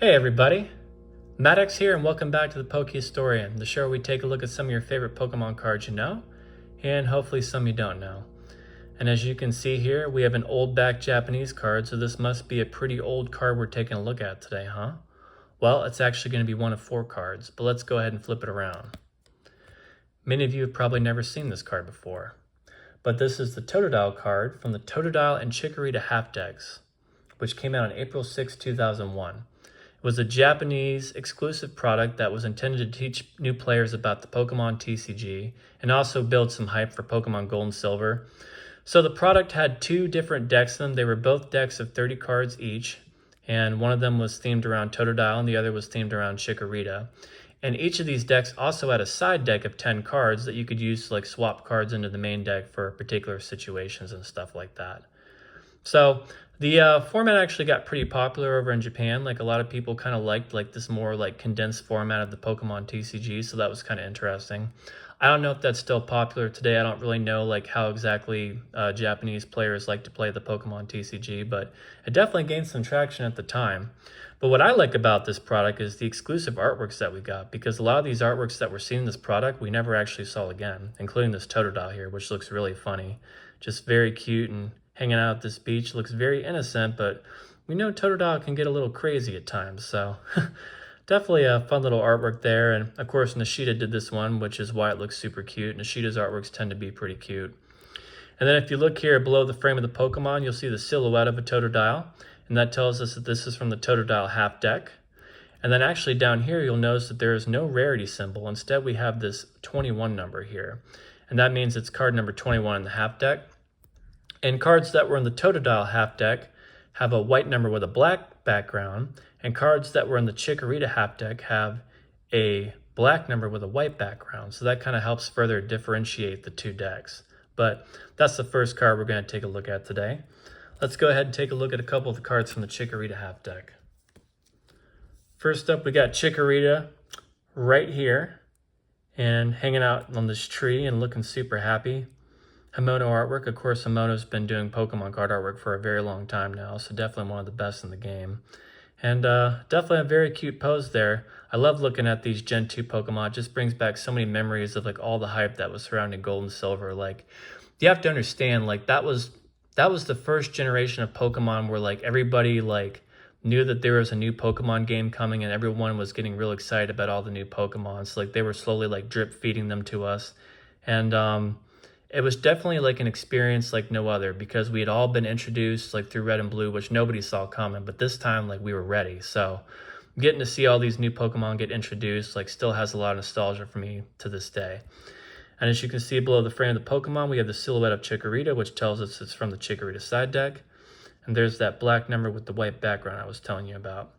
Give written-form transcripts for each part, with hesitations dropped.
Hey everybody, Maddox here and welcome back to the Poke Historian, the show where we take a look at some of your favorite Pokemon cards you know, and hopefully some you don't know. And as you can see here, we have an old back Japanese card, so this must be a pretty old card we're taking a look at today, huh? Well, it's actually going to be one of 4 cards, but let's go ahead and flip it around. Many of you have probably never seen this card before, but this is the Totodile card from the Totodile and Chikorita half decks, which came out on April 6, 2001. It was a Japanese exclusive product that was intended to teach new players about the Pokemon TCG and also build some hype for Pokemon Gold and Silver. So the product had 2 different decks in them. They were both decks of 30 cards each, and one of them was themed around Totodile and the other was themed around Chikorita. And each of these decks also had a side deck of 10 cards that you could use to like swap cards into the main deck for particular situations and stuff like that. So the format actually got pretty popular over in Japan. Like a lot of people kind of liked like this more like condensed format of the Pokemon TCG, so that was kind of interesting. I don't know if that's still popular today. I don't really know like how exactly Japanese players like to play the Pokemon TCG, but it definitely gained some traction at the time. But what I like about this product is the exclusive artworks that we got, because a lot of these artworks that we're seeing in this product we never actually saw again, including this Totodile here, which looks really funny. Just very cute and hanging out at this beach, looks very innocent, but we know Totodile can get a little crazy at times, so definitely a fun little artwork there. And of course Nishida did this one, which is why it looks super cute. Nishida's artworks tend to be pretty cute. And then if you look here below the frame of the Pokemon, you'll see the silhouette of a Totodile, and that tells us that this is from the Totodile half deck. And then actually down here you'll notice that there is no rarity symbol. Instead we have this 21 number here, and that means it's card number 21 in the half deck. And cards that were in the Totodile half deck have a white number with a black background, and cards that were in the Chikorita half deck have a black number with a white background. So that kind of helps further differentiate the 2 decks. But that's the first card we're going to take a look at today. Let's go ahead and take a look at a couple of the cards from the Chikorita half deck. First up, we got Chikorita right here and hanging out on this tree and looking super happy. Himono artwork. Of course, Himono's been doing Pokemon card artwork for a very long time now, so definitely one of the best in the game. And definitely a very cute pose there. I love looking at these Gen 2 Pokemon. It just brings back so many memories of like all the hype that was surrounding Gold and Silver. Like, you have to understand, like that was the first generation of Pokemon where like everybody like knew that there was a new Pokemon game coming, and everyone was getting real excited about all the new Pokemon. So like they were slowly like drip feeding them to us. And it was definitely like an experience like no other, because we had all been introduced like through Red and Blue, which nobody saw coming, but this time like we were ready. So getting to see all these new Pokemon get introduced like still has a lot of nostalgia for me to this day. And as you can see below the frame of the Pokemon, we have the silhouette of Chikorita, which tells us it's from the Chikorita side deck. And there's that black number with the white background I was telling you about.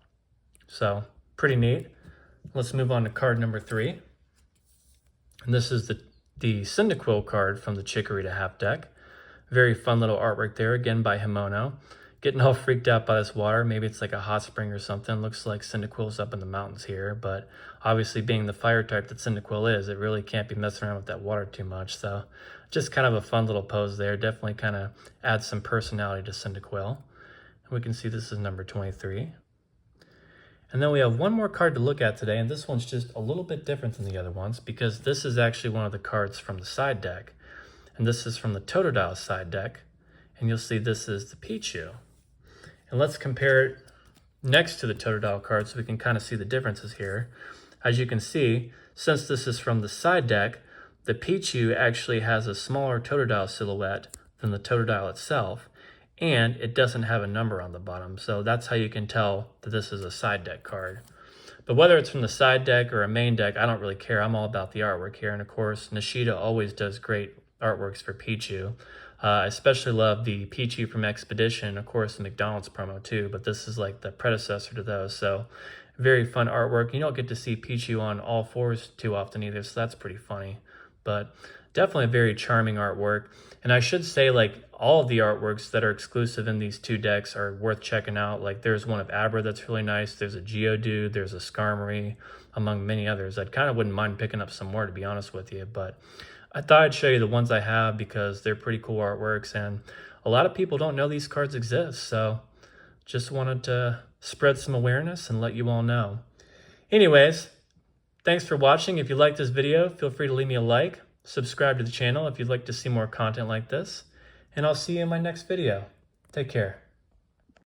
So pretty neat. Let's move on to card number 3. And this is the Cyndaquil card from the Chikorita half deck. Very fun little artwork there, again by Himono. Getting all freaked out by this water. Maybe it's like a hot spring or something. Looks like Cyndaquil's up in the mountains here, but obviously being the fire type that Cyndaquil is, it really can't be messing around with that water too much. So just kind of a fun little pose there. Definitely kind of adds some personality to Cyndaquil. And we can see this is number 23. And then we have one more card to look at today, and this one's just a little bit different than the other ones, because this is actually one of the cards from the side deck. And this is from the Totodile side deck, and you'll see this is the Pichu. And let's compare it next to the Totodile card so we can kind of see the differences here. As you can see, since this is from the side deck, the Pichu actually has a smaller Totodile silhouette than the Totodile itself, and it doesn't have a number on the bottom. So that's how you can tell that this is a side deck card. But whether it's from the side deck or a main deck, I don't really care. I'm all about the artwork here. And of course, Nishida always does great artworks for Pichu. I especially love the Pichu from Expedition, of course the McDonald's promo too, but this is like the predecessor to those. So very fun artwork. You don't get to see Pichu on all 4s too often either, so that's pretty funny. But definitely a very charming artwork. And I should say, like, all of the artworks that are exclusive in these 2 decks are worth checking out. Like, there's one of Abra that's really nice. There's a Geodude. There's a Skarmory, among many others. I kind of wouldn't mind picking up some more, to be honest with you. But I thought I'd show you the ones I have because they're pretty cool artworks. And a lot of people don't know these cards exist. So just wanted to spread some awareness and let you all know. Anyways, thanks for watching. If you liked this video, feel free to leave me a like, subscribe to the channel if you'd like to see more content like this, and I'll see you in my next video. Take care.